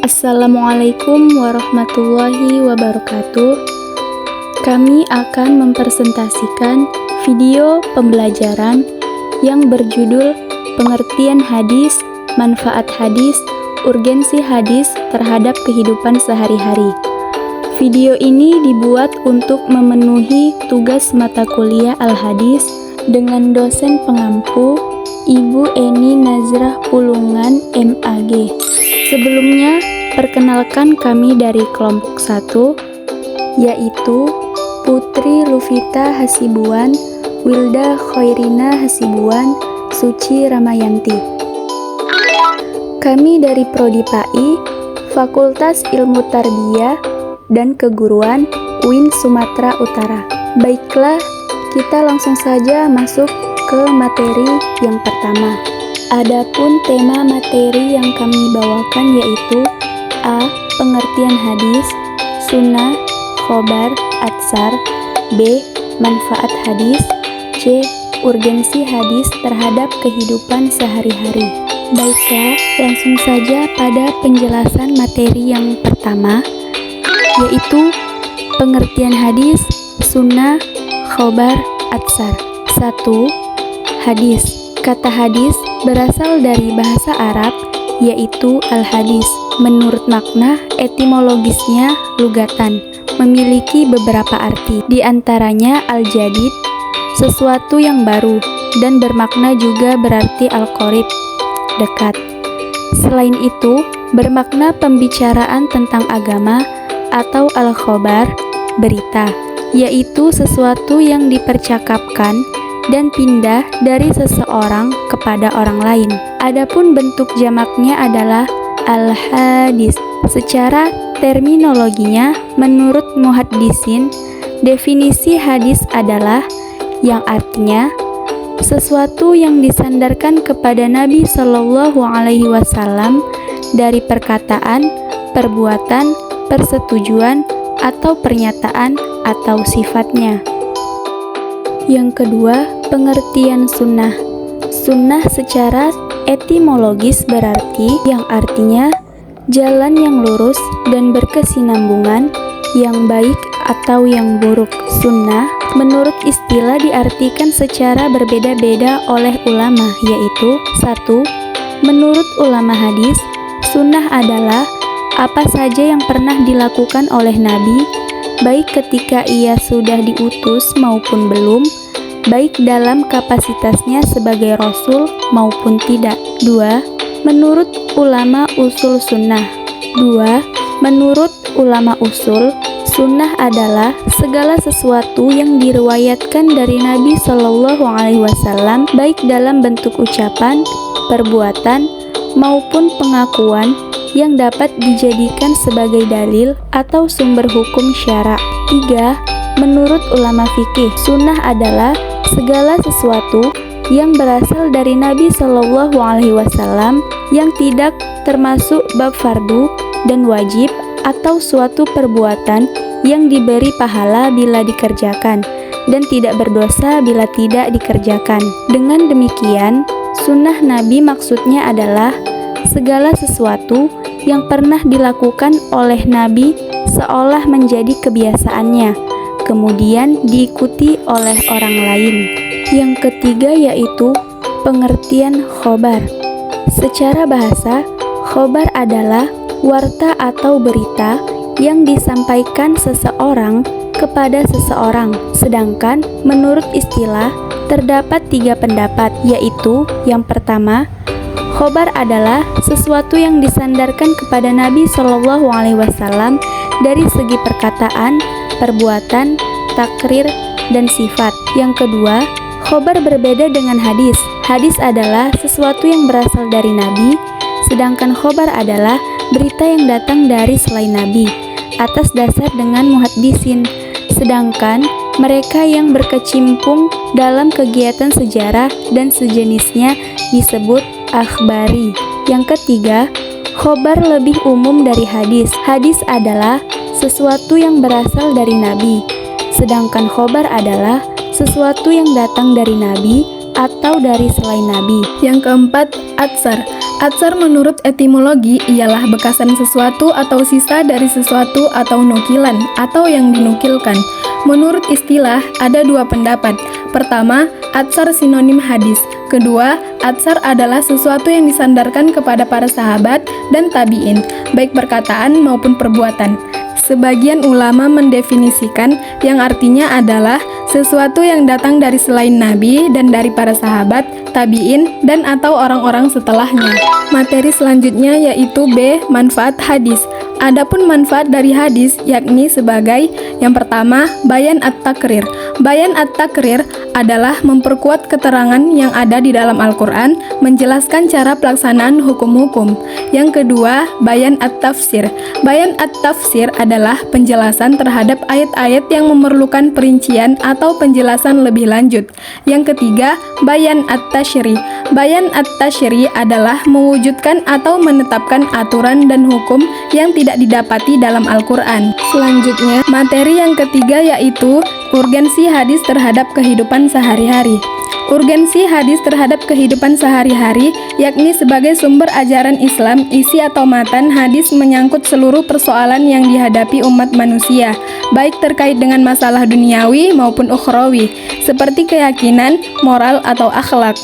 Assalamualaikum warahmatullahi wabarakatuh. Kami akan mempresentasikan video pembelajaran yang berjudul Pengertian Hadis, Manfaat Hadis, Urgensi Hadis terhadap kehidupan sehari-hari. Video ini dibuat untuk memenuhi tugas mata kuliah Al-Hadis dengan dosen pengampu Ibu Eni Nazrah Pulungan MAG. Sebelumnya, perkenalkan kami dari kelompok 1, yaitu Putri Lufita Hasibuan, Wilda Khairina Hasibuan, Suci Ramayanti. Kami dari Prodi PAI, Fakultas Ilmu Tarbiyah dan Keguruan UIN Sumatera Utara. Baiklah, kita langsung saja masuk ke materi yang pertama. Adapun tema materi yang kami bawakan yaitu A. Pengertian hadis, sunnah, khobar, atsar. B. Manfaat hadis. C. Urgensi hadis terhadap kehidupan sehari-hari. Baiklah, langsung saja pada penjelasan materi yang pertama, yaitu pengertian hadis, sunnah, khobar, atsar. 1. Hadis. Kata hadis berasal dari bahasa Arab, yaitu al-hadis. Menurut makna etimologisnya lugatan, memiliki beberapa arti. Di antaranya al-jadid, sesuatu yang baru, dan bermakna juga berarti al-qorib, dekat. Selain itu, bermakna pembicaraan tentang agama atau al-khobar, berita, yaitu sesuatu yang dipercakapkan dan pindah dari seseorang kepada orang lain. Adapun bentuk jamaknya adalah al-hadis. Secara terminologinya, menurut muhaddisin, definisi hadis adalah yang artinya sesuatu yang disandarkan kepada Nabi Shallallahu Alaihi Wasallam dari perkataan, perbuatan, persetujuan, atau pernyataan atau sifatnya. Yang kedua, pengertian sunnah. Sunnah secara etimologis berarti yang artinya jalan yang lurus dan berkesinambungan, yang baik atau yang buruk. Sunnah menurut istilah diartikan secara berbeda-beda oleh ulama, yaitu 1. Menurut ulama hadis, sunnah adalah apa saja yang pernah dilakukan oleh Nabi, baik ketika ia sudah diutus maupun belum, baik dalam kapasitasnya sebagai rasul maupun tidak. 2. Menurut ulama usul sunnah. 2. Menurut ulama usul, sunnah adalah segala sesuatu yang diriwayatkan dari Nabi Shallallahu Alaihi Wasallam, baik dalam bentuk ucapan, perbuatan, maupun pengakuan yang dapat dijadikan sebagai dalil atau sumber hukum syara. 3. Menurut ulama fikih, sunnah adalah segala sesuatu yang berasal dari Nabi Shallallahu Alaihi Wasallam yang tidak termasuk bab fardu dan wajib atau suatu perbuatan yang diberi pahala bila dikerjakan dan tidak berdosa bila tidak dikerjakan. Dengan demikian, sunnah Nabi maksudnya adalah segala sesuatu yang pernah dilakukan oleh Nabi seolah menjadi kebiasaannya, kemudian diikuti oleh orang lain. Yang ketiga yaitu pengertian khobar. Secara bahasa, khobar adalah warta atau berita yang disampaikan seseorang kepada seseorang. Sedangkan menurut istilah terdapat 3 pendapat, yaitu yang pertama, khobar adalah sesuatu yang disandarkan kepada Nabi Shallallahu Alaihi Wasallam dari segi perkataan, perbuatan, takrir, dan sifat. Yang kedua, khobar berbeda dengan hadis. Hadis adalah sesuatu yang berasal dari Nabi, sedangkan khobar adalah berita yang datang dari selain Nabi, atas dasar dengan muhaddisin. Sedangkan mereka yang berkecimpung dalam kegiatan sejarah dan sejenisnya disebut akhbari. Yang ketiga, khobar lebih umum dari hadis. Hadis adalah sesuatu yang berasal dari Nabi, sedangkan khobar adalah sesuatu yang datang dari Nabi atau dari selain Nabi. Yang keempat, atsar. Atsar menurut etimologi ialah bekasan sesuatu atau sisa dari sesuatu atau nukilan atau yang dinukilkan. Menurut istilah, ada dua pendapat. Pertama, atsar sinonim hadis. Kedua, atsar adalah sesuatu yang disandarkan kepada para sahabat dan tabi'in, baik perkataan maupun perbuatan. Sebagian ulama mendefinisikan yang artinya adalah sesuatu yang datang dari selain Nabi dan dari para sahabat, tabi'in, dan atau orang-orang setelahnya. Materi selanjutnya yaitu B. Manfaat hadis. Adapun manfaat dari hadis yakni sebagai yang pertama, bayan at-takrir. Bayan at-takrir adalah memperkuat keterangan yang ada di dalam Al-Quran, menjelaskan cara pelaksanaan hukum-hukum. Yang kedua, bayan at-tafsir. Bayan at-tafsir adalah penjelasan terhadap ayat-ayat yang memerlukan perincian atau penjelasan lebih lanjut. Yang ketiga, bayan at-tasyri. Bayan at-tasyri adalah mewujudkan atau menetapkan aturan dan hukum yang tidak didapati dalam Al-Quran. Selanjutnya, materi yang ketiga yaitu urgensi hadis terhadap kehidupan sehari-hari. Urgensi hadis terhadap kehidupan sehari-hari yakni sebagai sumber ajaran Islam, isi atau matan hadis menyangkut seluruh persoalan yang dihadapi umat manusia, baik terkait dengan masalah duniawi maupun ukhrawi, seperti keyakinan, moral atau akhlak,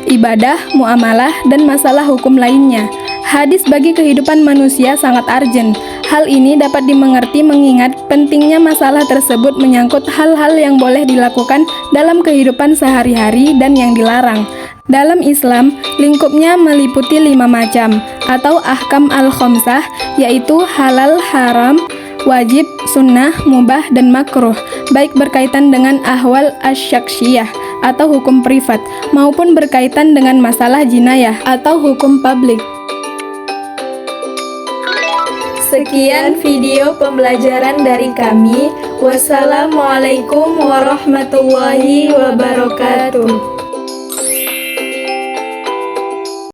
ibadah, muamalah, dan masalah hukum lainnya. Hadis bagi kehidupan manusia sangat urgent. Hal ini dapat dimengerti mengingat pentingnya masalah tersebut menyangkut hal-hal yang boleh dilakukan dalam kehidupan sehari-hari dan yang dilarang. Dalam Islam, lingkupnya meliputi 5 macam atau ahkam al-khomsah, yaitu halal, haram, wajib, sunnah, mubah, dan makruh, baik berkaitan dengan ahwal asy-syaksyiyah atau hukum privat, maupun berkaitan dengan masalah jinayah atau hukum publik. Sekian video pembelajaran dari kami. Wassalamualaikum warahmatullahi wabarakatuh.